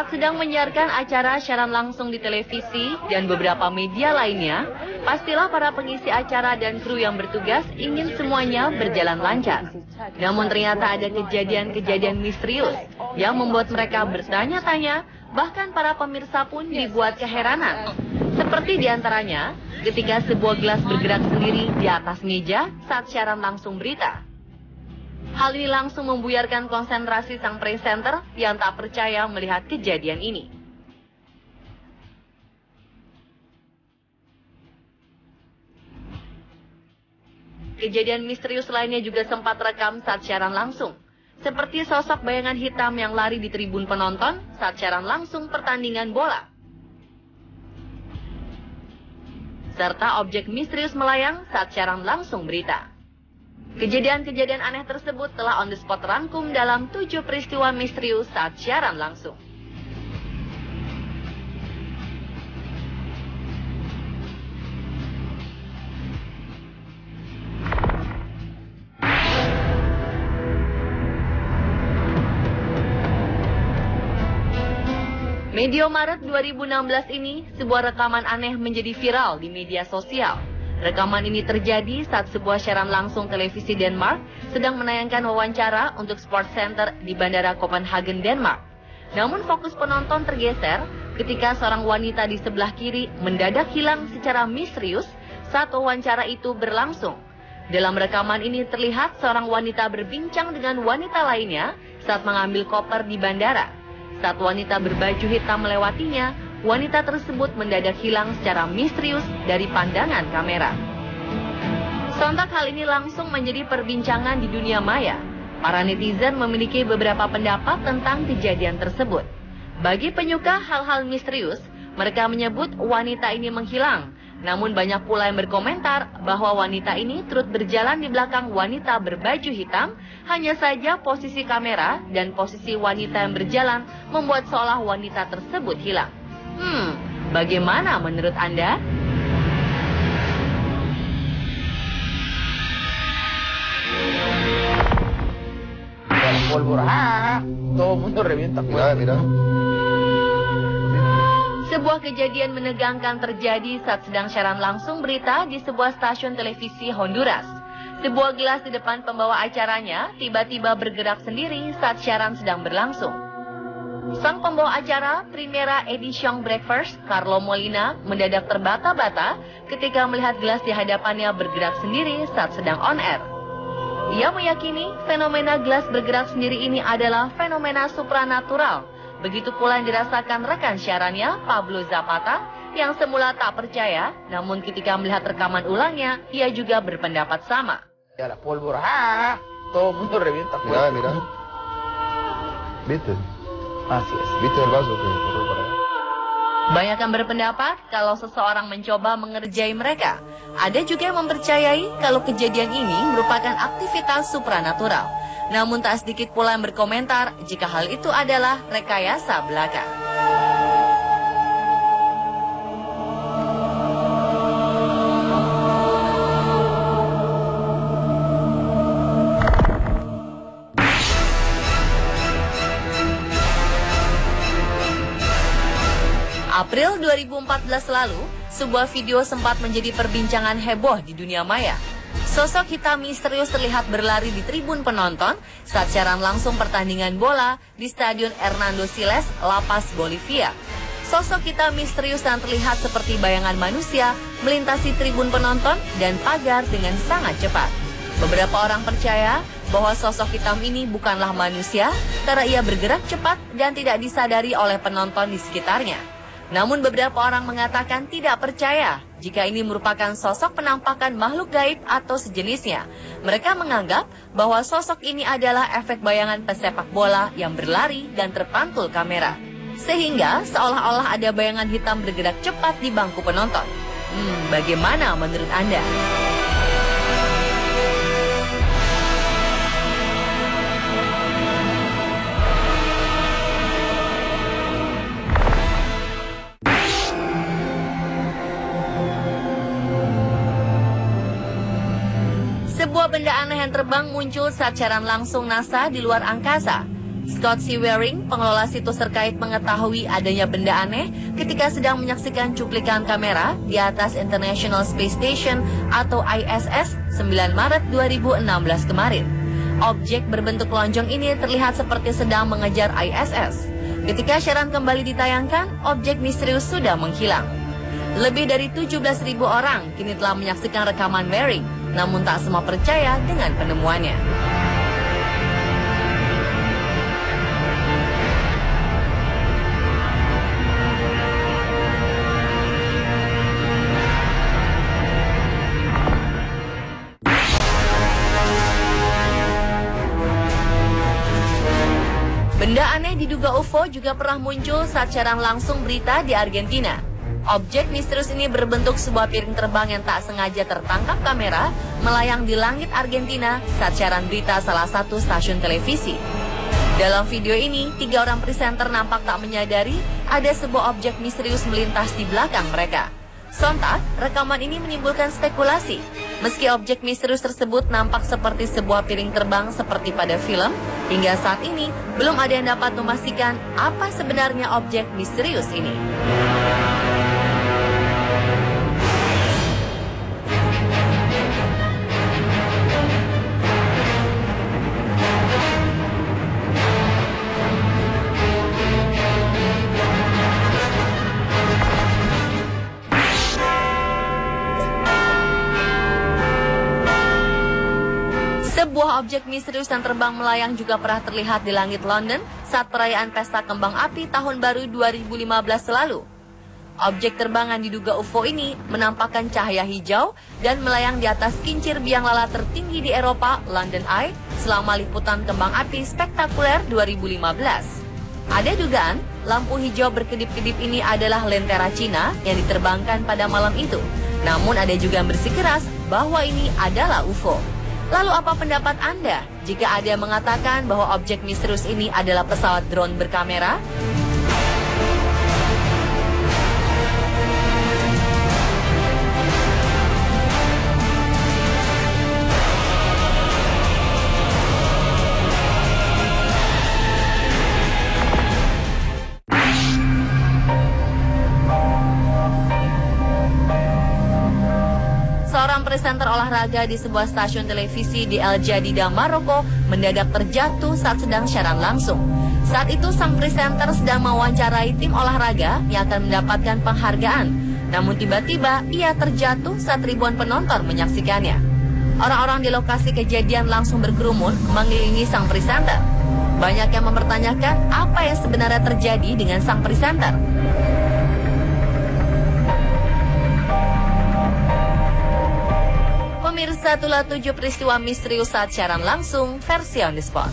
Saat sedang menyiarkan acara siaran langsung di televisi dan beberapa media lainnya, pastilah para pengisi acara dan kru yang bertugas ingin semuanya berjalan lancar. Namun ternyata ada kejadian-kejadian misterius yang membuat mereka bertanya-tanya, bahkan para pemirsa pun dibuat keheranan. Seperti diantaranya, ketika sebuah gelas bergerak sendiri di atas meja saat siaran langsung berita. Hal ini langsung membuyarkan konsentrasi sang presenter yang tak percaya melihat kejadian ini. Kejadian misterius lainnya juga sempat rekam saat siaran langsung, seperti sosok bayangan hitam yang lari di tribun penonton saat siaran langsung pertandingan bola. Serta objek misterius melayang saat siaran langsung berita. Kejadian-kejadian aneh tersebut telah on the spot rangkum dalam 7 peristiwa misterius saat siaran langsung. Medio Maret 2016 ini, sebuah rekaman aneh menjadi viral di media sosial. Rekaman ini terjadi saat sebuah siaran langsung televisi Denmark sedang menayangkan wawancara untuk Sports Center di Bandara Copenhagen, Denmark. Namun fokus penonton tergeser ketika seorang wanita di sebelah kiri mendadak hilang secara misterius saat wawancara itu berlangsung. Dalam rekaman ini terlihat seorang wanita berbincang dengan wanita lainnya saat mengambil koper di bandara. Saat wanita berbaju hitam melewatinya, wanita tersebut mendadak hilang secara misterius dari pandangan kamera. Sontak hal ini langsung menjadi perbincangan di dunia maya. Para netizen memiliki beberapa pendapat tentang kejadian tersebut. Bagi penyuka hal-hal misterius, mereka menyebut wanita ini menghilang. Namun banyak pula yang berkomentar bahwa wanita ini turut berjalan di belakang wanita berbaju hitam. Hanya saja posisi kamera dan posisi wanita yang berjalan membuat seolah wanita tersebut hilang. Bagaimana menurut Anda? Sebuah kejadian menegangkan terjadi saat sedang siaran langsung berita di sebuah stasiun televisi Honduras. Sebuah gelas di depan pembawa acaranya tiba-tiba bergerak sendiri saat siaran sedang berlangsung. Sang pembawa acara Primera Edition Breakfast, Carlo Molina, mendadak terbata-bata ketika melihat gelas di hadapannya bergerak sendiri saat sedang on air. Ia meyakini fenomena gelas bergerak sendiri ini adalah fenomena supranatural. Begitu pula yang dirasakan rekan siarannya, Pablo Zapata, yang semula tak percaya, namun ketika melihat rekaman ulangnya, ia juga berpendapat sama. Ya la pólvora, todo mundo revienta. Mira. ¿Viste? Así es. ¿Viste el vaso que corrió para allá? Banyak yang berpendapat kalau seseorang mencoba mengerjai mereka. Ada juga yang mempercayai kalau kejadian ini merupakan aktivitas supranatural. Namun tak sedikit pula yang berkomentar jika hal itu adalah rekayasa belaka. April 2014 lalu, sebuah video sempat menjadi perbincangan heboh di dunia maya. Sosok hitam misterius terlihat berlari di tribun penonton saat siaran langsung pertandingan bola di Stadion Hernando Siles, La Paz, Bolivia. Sosok hitam misterius yang terlihat seperti bayangan manusia melintasi tribun penonton dan pagar dengan sangat cepat. Beberapa orang percaya bahwa sosok hitam ini bukanlah manusia karena ia bergerak cepat dan tidak disadari oleh penonton di sekitarnya. Namun beberapa orang mengatakan tidak percaya jika ini merupakan sosok penampakan makhluk gaib atau sejenisnya. Mereka menganggap bahwa sosok ini adalah efek bayangan pesepak bola yang berlari dan terpantul kamera. Sehingga seolah-olah ada bayangan hitam bergerak cepat di bangku penonton. Bagaimana menurut Anda? Sebuah benda aneh yang terbang muncul saat siaran langsung NASA di luar angkasa. Scott C. Waring, pengelola situs terkait, mengetahui adanya benda aneh ketika sedang menyaksikan cuplikan kamera di atas International Space Station atau ISS 9 Maret 2016 kemarin. Objek berbentuk lonjong ini terlihat seperti sedang mengejar ISS. Ketika siaran kembali ditayangkan, objek misterius sudah menghilang. Lebih dari 17.000 orang kini telah menyaksikan rekaman Waring, namun tak semua percaya dengan penemuannya. Benda aneh diduga UFO juga pernah muncul saat siaran langsung berita di Argentina. Objek misterius ini berbentuk sebuah piring terbang yang tak sengaja tertangkap kamera melayang di langit Argentina saat siaran berita salah satu stasiun televisi. Dalam video ini, 3 orang presenter nampak tak menyadari ada sebuah objek misterius melintas di belakang mereka. Sontak, rekaman ini menimbulkan spekulasi. Meski objek misterius tersebut nampak seperti sebuah piring terbang seperti pada film, hingga saat ini belum ada yang dapat memastikan apa sebenarnya objek misterius ini. Sebuah objek misterius yang terbang melayang juga pernah terlihat di langit London saat perayaan pesta kembang api tahun baru 2015 lalu. Objek terbang yang diduga UFO ini menampakkan cahaya hijau dan melayang di atas kincir biang lala tertinggi di Eropa, London Eye, selama liputan kembang api spektakuler 2015. Ada dugaan lampu hijau berkedip-kedip ini adalah lentera Cina yang diterbangkan pada malam itu. Namun ada juga yang bersikeras bahwa ini adalah UFO. Lalu apa pendapat Anda jika ada yang mengatakan bahwa objek misterius ini adalah pesawat drone berkamera? Seorang presenter olahraga di sebuah stasiun televisi di El Jadida, Maroko, mendadak terjatuh saat sedang siaran langsung. Saat itu sang presenter sedang mewawancarai tim olahraga yang akan mendapatkan penghargaan. Namun tiba-tiba ia terjatuh saat ribuan penonton menyaksikannya. Orang-orang di lokasi kejadian langsung berkerumun mengelilingi sang presenter. Banyak yang mempertanyakan apa yang sebenarnya terjadi dengan sang presenter. Pemirsa, itulah 7 peristiwa misterius saat siaran langsung versi On The Spot.